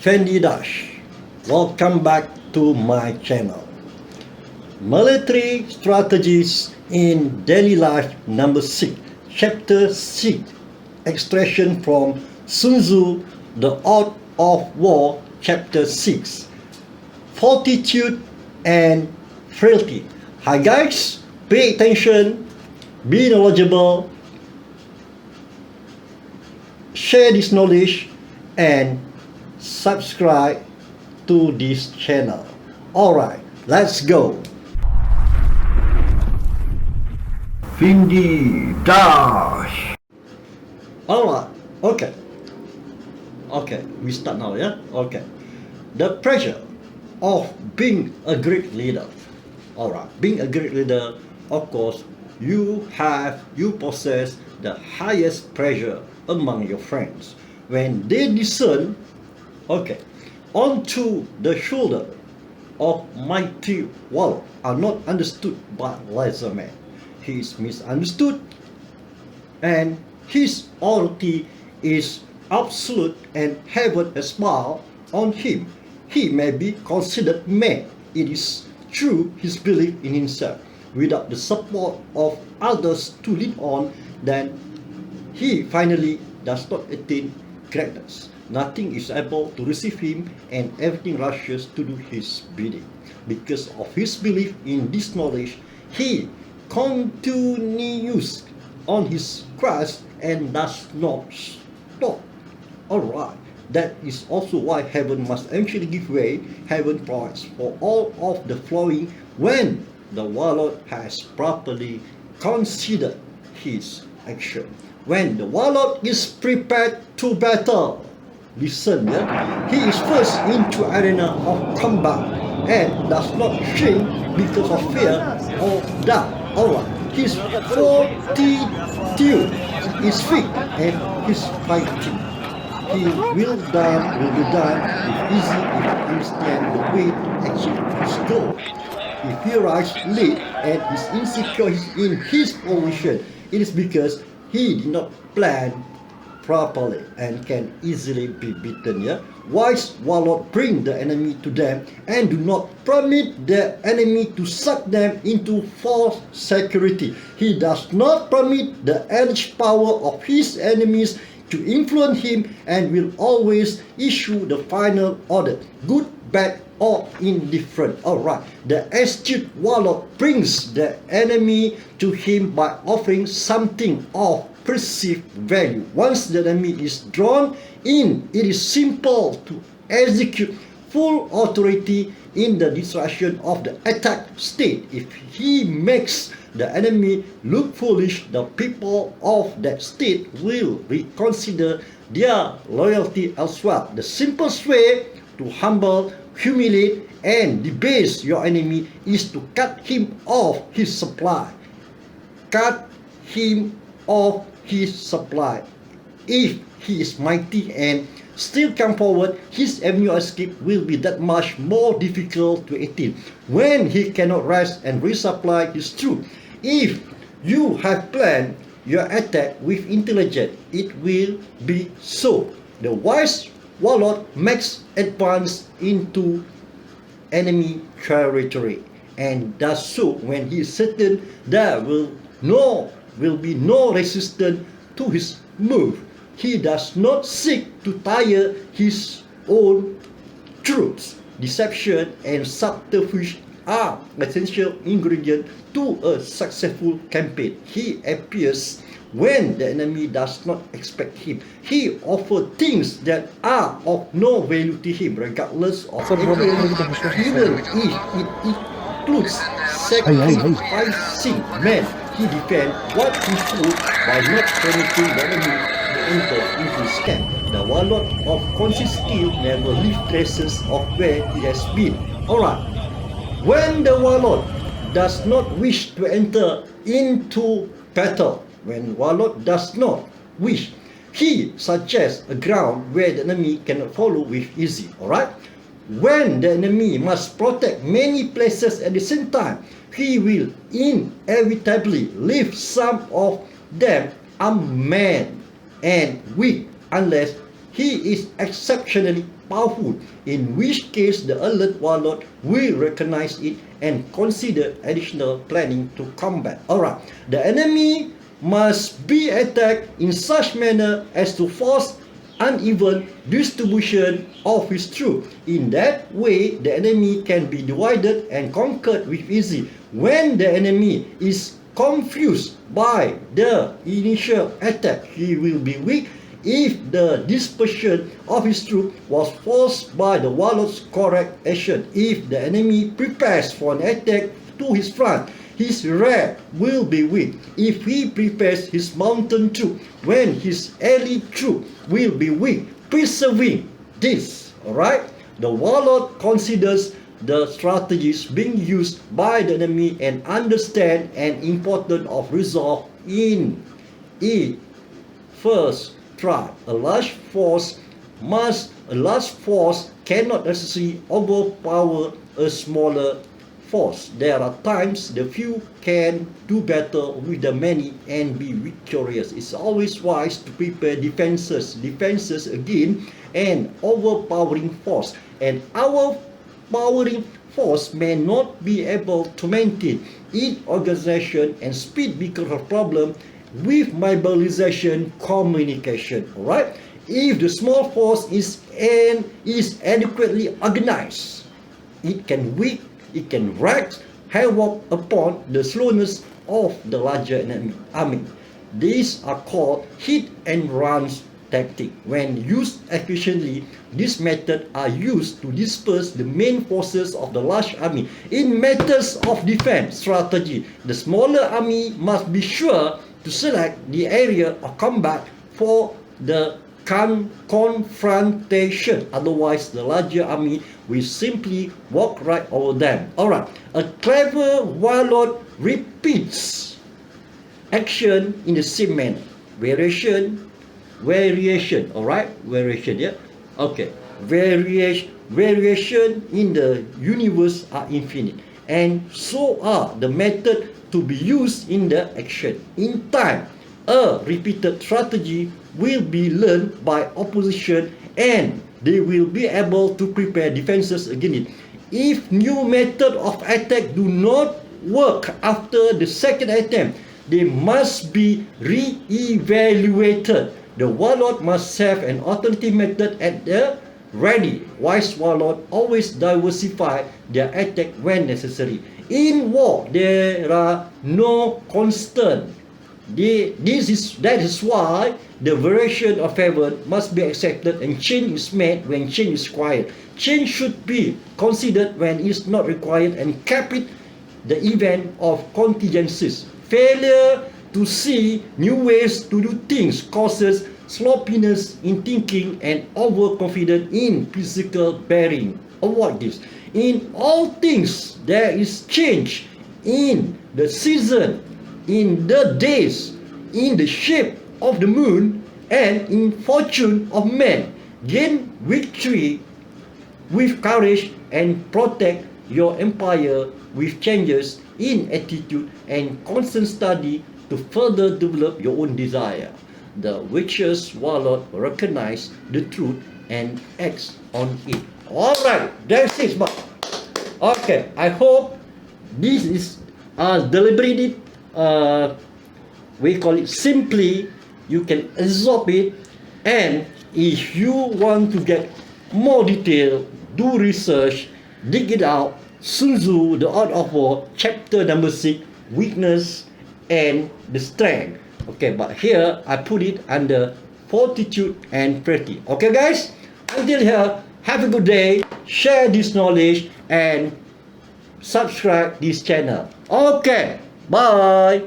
Fendi Dash. Welcome back to my channel. Military Strategies in Daily Life number 6, Chapter 6, Extraction from Sun Tzu, The Art of War, Chapter 6, Fortitude and Frailty. Hi guys, pay attention, be knowledgeable, share this knowledge and subscribe to this channel. Alright, let's go. Fendi Dash. Alright, okay, we start now, yeah? Okay. The pressure of being a great leader. Alright, being a great leader, of course, you possess the highest pressure among your friends. When they listen, onto the shoulder of mighty warlord are not understood by lesser man. He is misunderstood and his authority is absolute and heaven has smiled on him. He may be considered mad. It is true his belief in himself. Without the support of others to lead on, then he finally does not attain greatness. Nothing is able to receive him and everything rushes to do his bidding. Because of his belief in this knowledge, he continues on his quest and does not stop. Alright, that is also why heaven must eventually give way. Heaven provides for all of the flowing when the warlord has properly considered his action. When the warlord is prepared to battle, listen, yeah? He is first into arena of combat and does not shrink because of fear or doubt. Alright, his fortitude is fit and his fighting. He will be done if easy if he understands the way to achieve his goal. If he rides late and is insecure in his position, it is because he did not plan properly and can easily be beaten. Yeah? Wise warlord bring the enemy to them and do not permit the enemy to suck them into false security. He does not permit the alleged power of his enemies to influence him and will always issue the final order, good, bad, or indifferent. Alright, the astute warlord brings the enemy to him by offering something of perceived value. Once the enemy is drawn in, it is simple to execute full authority in the destruction of the attacked state. If he makes the enemy look foolish, the people of that state will reconsider their loyalty elsewhere. The simplest way to humble, humiliate, and debase your enemy is to cut him off his supply. Cut him off his supply. If he is mighty and still come forward, his avenue of escape will be that much more difficult to attain. When he cannot rest and resupply his troops, if you have planned your attack with intelligence, it will be so. The wise warlord makes advance into enemy territory and does so when he is certain there will be no resistance to his move. He does not seek to tire his own troops. Deception and subterfuge are essential ingredients to a successful campaign. He appears when the enemy does not expect him. He offers things that are of no value to him, regardless of effort, even if it includes sacrificing men. He defends what he should by not permitting the enemy to enter into his camp. The warlord of conscious skill never leaves traces of where he has been. Alright, when the warlord does not wish to enter into battle, when warlord does not wish, he suggests a ground where the enemy cannot follow with easy. Alright, when the enemy must protect many places at the same time, he will inevitably leave some of them unmanned and weak unless he is exceptionally powerful, in which case the alert warlord will recognize it and consider additional planning to combat. Alright, the enemy must be attacked in such manner as to force uneven distribution of his troops. In that way, the enemy can be divided and conquered with ease. When the enemy is confused by the initial attack, he will be weak. If the dispersion of his troops was forced by the warlord's correct action, if the enemy prepares for an attack to his front, his rear will be weak. If he prepares his mountain troop, when his allied troop will be weak, preserving this. Alright, the warlord considers the strategies being used by the enemy and understand an importance of resolve in it. First, try. A large force cannot necessarily overpower a smaller force. There are times the few can do better with the many and be victorious. It's always wise to prepare defenses again an overpowering force. And our powering force may not be able to maintain its organization and speed because of problem with mobilization communication. Alright, if the small force is adequately organized, it can wreak havoc upon the slowness of the larger enemy army. These are called hit and run tactic. When used efficiently, these methods are used to disperse the main forces of the large army. In matters of defense strategy, the smaller army must be sure to select the area of combat for the confrontation. Otherwise, the larger army will simply walk right over them. Alright, a clever warlord repeats action in the same manner. Variation, alright? Variation, yeah? Okay. Variation in the universe are infinite. And so are the methods to be used in the action. In time, a repeated strategy will be learned by opposition and they will be able to prepare defenses against it. If new method of attack do not work after the second attempt, they must be re-evaluated. The warlord must have an alternative method at the ready. Wise warlord always diversify their attack when necessary. In war, there are no constant. That is why the variation of favor must be accepted and change is made when change is required. Change should be considered when it is not required and kept it the event of contingencies. Failure to see new ways to do things causes sloppiness in thinking and overconfidence in physical bearing. Avoid this. In all things, there is change in the season, in the days, in the shape of the moon, and in fortune of men. Gain victory with courage and protect your empire with changes in attitude and constant study to further develop your own desire. The virtuous warlord recognize the truth and acts on it. Alright, that's it. Okay, I hope this is deliberated. We call it simply. You can absorb it, and if you want to get more detail, do research, dig it out. Sun Tzu, The Art of War, chapter number 6, weakness and the strength. Okay, but here I put it under fortitude and piety. Okay, guys, until here, have a good day. Share this knowledge and subscribe this channel. Okay, bye.